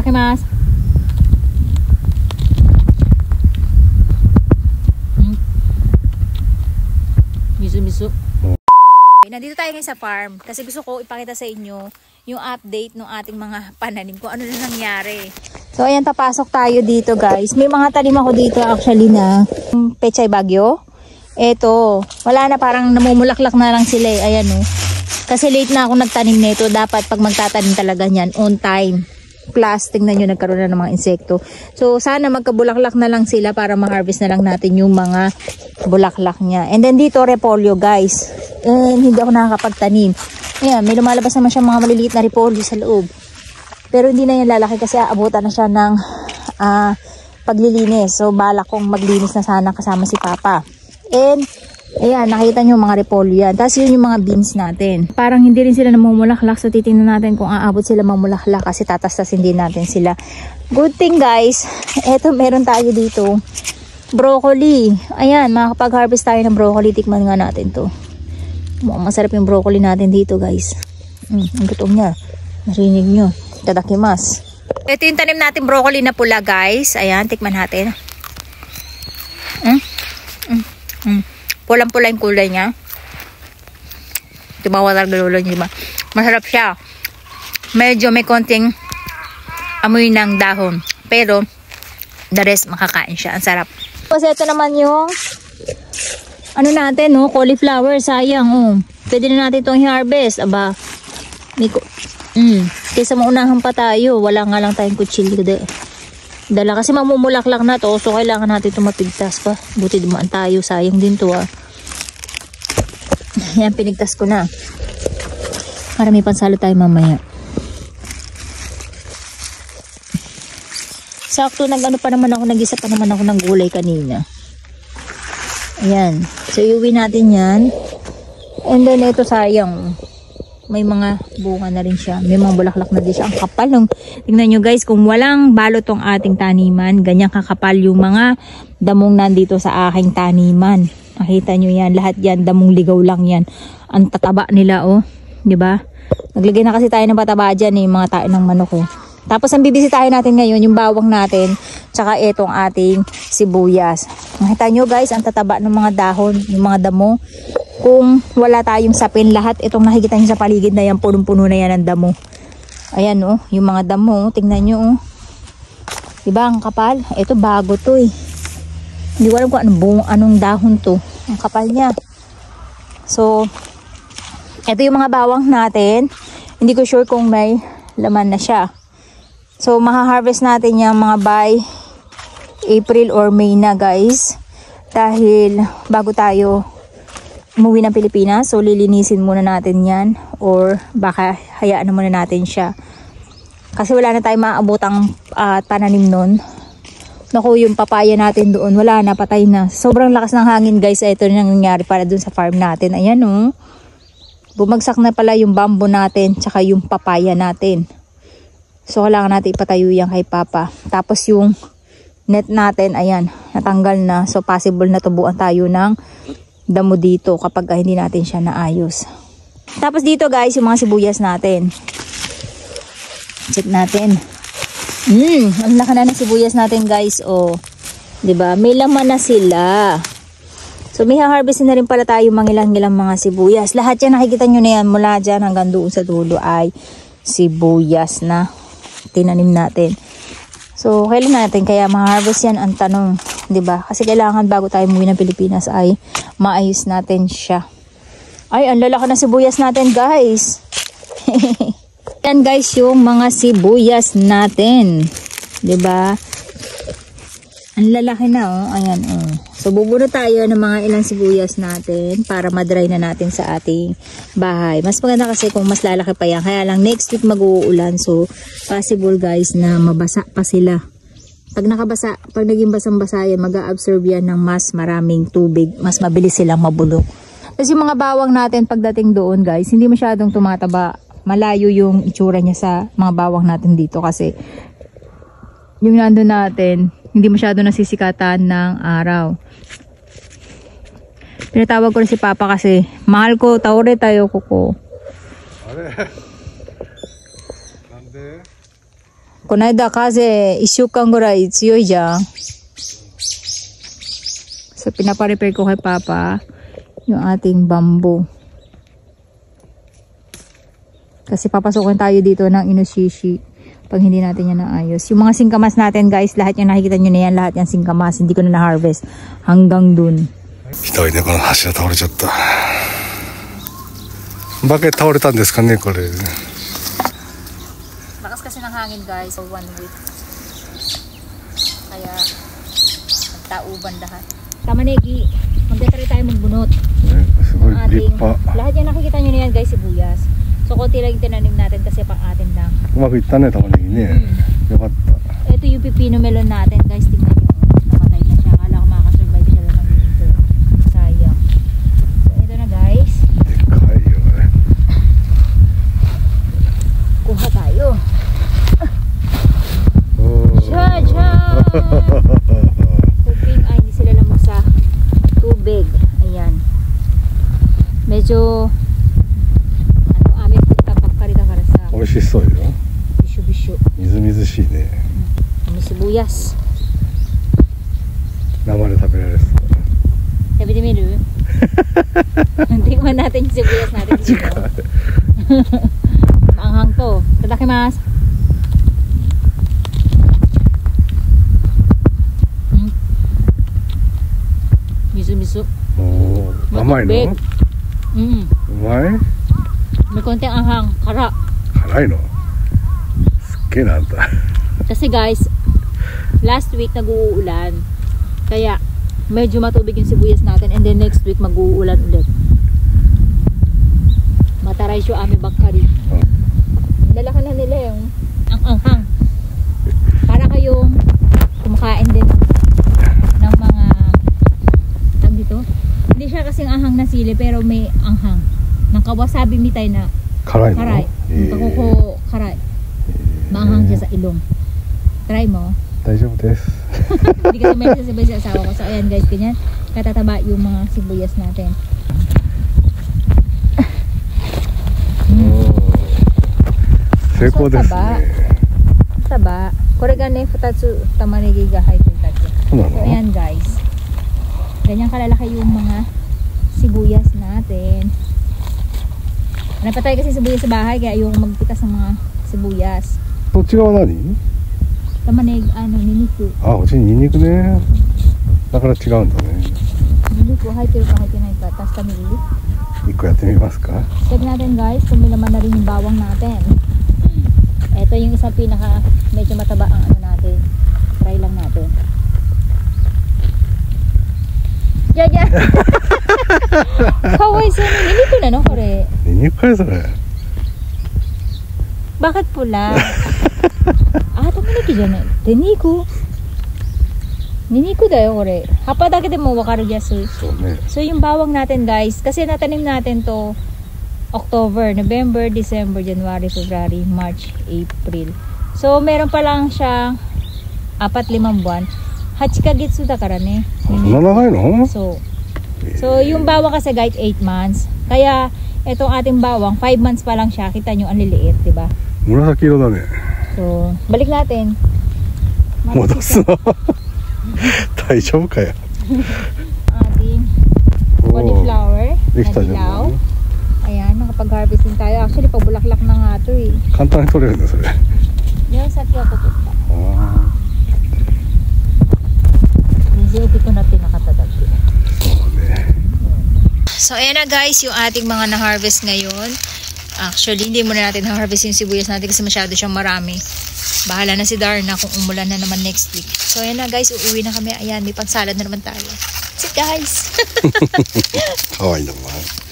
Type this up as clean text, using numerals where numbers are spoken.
Itadakimasu. Miso-miso. Nandito tayo ngayon sa farm kasi gusto ko ipakita sa inyo yung update ng ating mga pananim kung ano na nangyari. So ayan, tapasok tayo dito guys. May mga tanim ako dito actually na pechay bagyo. Eto, wala na, parang namumulaklak na lang sila eh. Ayan oh. Kasi late na ako nagtanim nito. Dapat pag magtatanim talaga niyan on time. Plus, tingnan nyo, nagkaroon na ng mga insekto. So, sana magkabulaklak na lang sila para ma-harvest na lang natin yung mga bulaklak niya. And then dito, repolyo guys. And hindi ako nakakapagtanim. Ayan, may lumalabas naman siya mga maliliit na repolyo sa loob. Pero hindi na yan lalaki kasi aabutan na siya ng paglilinis. So, balak kong maglinis na sana kasama si Papa. And ayan, nakita nyo mga repolyo yan. Tapos yun yung mga beans natin. Parang hindi rin sila namumulaklak. So titingnan natin kung aabot sila mamulaklak kasi tatastasin din natin sila. Good thing guys, eto meron tayo dito. Broccoli. Ayan, makakapag-harvest tayo ng broccoli. Tikman nga natin to. Mukhang masarap yung broccoli natin dito guys. Ang gutom niya. Narinig nyo. Itadakimasu. Ito yung tanim natin broccoli na pula guys. Ayan, tikman natin. Pulang-pula yung kulay niya. Diba, walang galulo niya, diba? Masarap siya. Medyo may konting amoy ng dahon. Pero, the rest makakain siya. Ang sarap. Kasi ito naman yung ano natin, no? Cauliflower. Sayang, oh. Pwede na natin itong i-harvest. Aba. Kaysa maunahan pa tayo. Wala nga lang tayong kutsilyo. Dala kasi mamumulaklak na to, so kailangan natin ito mapigtas pa. Buti dumaan tayo, sayang din to ah. Yan, pinigtas ko na para may pansalo tayo mamaya. Sakto, nag-ano pa naman ako, nag-isa pa naman ako ng gulay kanina. Ayan, so iuwi natin yan. And then ito, sayang, may mga bunga na rin siya. May mga bulaklak na din siya. Ang kapal ng, tingnan nyo guys, kung walang balot tong ating taniman, ganyan kakapal yung mga damong nandito sa aking taniman. Nakita nyo yan, lahat yan, damong ligaw lang yan. Ang tataba nila oh, diba? Naglagay na kasi tayo ng pataba dyan eh, mga tayo ng manok oh. Tapos ang bibisitahin natin ngayon, yung bawang natin, tsaka itong ating sibuyas. Nakita nyo guys, ang tataba ng mga dahon, yung mga damo. Kung wala tayong sapin, lahat itong nakikita nyo sa paligid na yan, punong-puno na yan ng damo. Ayan oh, yung mga damo, tingnan nyo oh. Diba, ang kapal? Ito bago to eh. Hindi ko alam kung anong dahon to. Ang kapal niya. So, ito yung mga bawang natin. Hindi ko sure kung may laman na siya. So, maha-harvest natin yung mga by April or May na guys. Dahil bago tayo umuwi ng Pilipinas, so lilinisin muna natin yan or baka hayaan na muna natin siya kasi wala na tayong maaabotang pananim nun. Naku, yung papaya natin doon wala na, patay na. Sobrang lakas ng hangin guys. Ito na nangyari para dun sa farm natin. Ayan oh, bumagsak na pala yung bamboo natin tsaka yung papaya natin. So kailangan natin ipatayo yan kay Papa. Tapos yung net natin, ayan, natanggal na. So possible na tubuan tayo ng damo dito kapag hindi natin siya naayos. Tapos dito guys, yung mga sibuyas natin. Check natin. Ang laki na ng sibuyas natin guys. Oh, 'di ba? May laman na sila. So may harvestin na rin pala tayo mangilang-ilang mga sibuyas. Lahat yan nakikita nyo na yan mula dyan hanggang doon sa dulo ay sibuyas na tinanim natin. So kailan natin kaya ma-harvest yan ang tanong. 'Di ba? Kasi kailangan bago tayo umuwi ng Pilipinas ay maayos natin siya. Ay, ang lalaki na sibuyas natin, guys. Yan guys, yung mga sibuyas natin. 'Di ba? Ang lalaki na oh. Ayan oh. So bubunot tayo ng mga ilang sibuyas natin para ma-dry na natin sa ating bahay. Mas maganda kasi kung mas lalaki pa yan. Kaya lang next week mag-uulan. So possible guys na mabasa pa sila. Pag nakabasa, pag naging basang-basa yan, mag-a-absorb yan ng mas maraming tubig. Mas mabilis silang mabulok. Tapos yung mga bawang natin pagdating doon guys, hindi masyadong tumataba. Malayo yung itsura niya sa mga bawang natin dito kasi yung nandun natin, hindi masyado nasisikatan ng araw. Pinatawag ko na si Papa kasi mahal ko, taore tayo kuko. この間風1週間ぐらい強いじゃん. So pinapa-repair ko kay Papa yung ating bamboo. Kasi papasukin tayo dito ng inoshishi pag hindi natin yan naayos. Yung mga singkamas natin guys, lahat yung nakikita nyo na yan, lahat yung singkamas. Hindi ko na na-harvest hanggang dun. ひどいね、この柱倒れちゃった。Bakit倒れたんですかね、これ。 Lakas kasi ng hangin guys, so 1 week. Kaya nagtauban lahat. Tamanegi, magdetry tayo magbunot. Ang ating, lahat yan nakikita nyo na yan guys, sibuyas. So konti lang yung tinanim natin kasi pang atin lang. うまくいったね、tamanegiね。よかった。 Ito yung pipino melon natin guys, tingnan nyo. Namatay na siya, akala ko makakasurvive siya lang ng winter. Sayang. So ito na guys. でかいよね。 Kuha tayo. Oh. Cha-cha! Hoping ay hindi sila lamang sa tubig. Ayan. Medyo ano amin punta pagkarita karasa. 美味しそうよ。 Bisyo-bisyo. みずみずしいね。 May sibuyas. 生で食べられそう。 Sabi ni Milu. Tingnan natin yung sibuyas natin dito. Maanghang to. Tadakimasu. Miso-miso. Oh, 甘いの？ Mm. うまい？ May konting anghang. Kara. 辛いの？すっげえなあんた。 Kasi guys, last week nag-uulan. Kaya medyo matubig yung sibuyas natin and then next week mag-uulan ulit. Mataray siya aming bagkari. Dalakan na nila yung ang anghang. Para kayong kumakain din ng mga tag dito. Hindi siya kasing anghang na sili pero may anghang. Ng kawasabi mitay na 辛いの？ karay. Kakuko karay. Maanghang siya sa ilong. Try mo. 大丈夫です。 Hindi kasi may sibuyas sa asawa ko. So ayan guys, ganyan. Katataba yung mga sibuyas natin. Oh. 成功ですね。 Taba. Koregane futatsu tamanegi ga haite itachi. そうな So の？ ayan guys. Ganyan kalalaki yung mga sibuyas natin. Napatay kasi sibuyas sa bahay kaya ayoko magpitas ng mga sibuyas. そっち側何？ Tamaneg ano niniku. あ、こっちにニンニクね。だから違うんだね。 Niniku haiteるかhaiteないかtas kami. 一個やってみますか？ Check natin guys kung may laman na rin yung bawang natin. Ito yung isang pinaka medyo mataba ang ano natin. Try lang natin. Jaja. Kawai sa niniku na no kore. ニンニクかよそれ。 Bakit pula? Ah, tamanegi janai. Niniku. Niniku da yo kore. Hapa dake de mo wakaru yasu. そうね。 So yung bawang natin guys, kasi natanim natin to October, November, December, January, February, March, April. So meron pa lang siyang 4-5 buwan. Hachikagetsu da kara ne. そんな長いの？ So yung bawang kasi guys 8 months. Kaya etong ating bawang 5 months pa lang siya. Kita nyo ang liliit, 'di ba? 紫色だね。 So balik natin. 戻すの？大丈夫かよ。 Ating おー cauliflower できた na じゃ dilaw. ん。 Ayan, nakapag-harvesting tayo. Actually, pabulaklak na nga to eh. 簡単に取れるんだそれ。あ Yan, sa Kyoto po pa. あ。 Hindi ko na pinakatadag. そうね。 So, ayan na guys, yung ating mga na-harvest ngayon. Actually, hindi muna natin na-harvest yung sibuyas natin kasi masyado siyang marami. Bahala na si Darna kung umulan na naman next week. So, ayan na guys, uuwi na kami. Ayan, may pang-salad na naman tayo. That's it guys! かわいいのもある。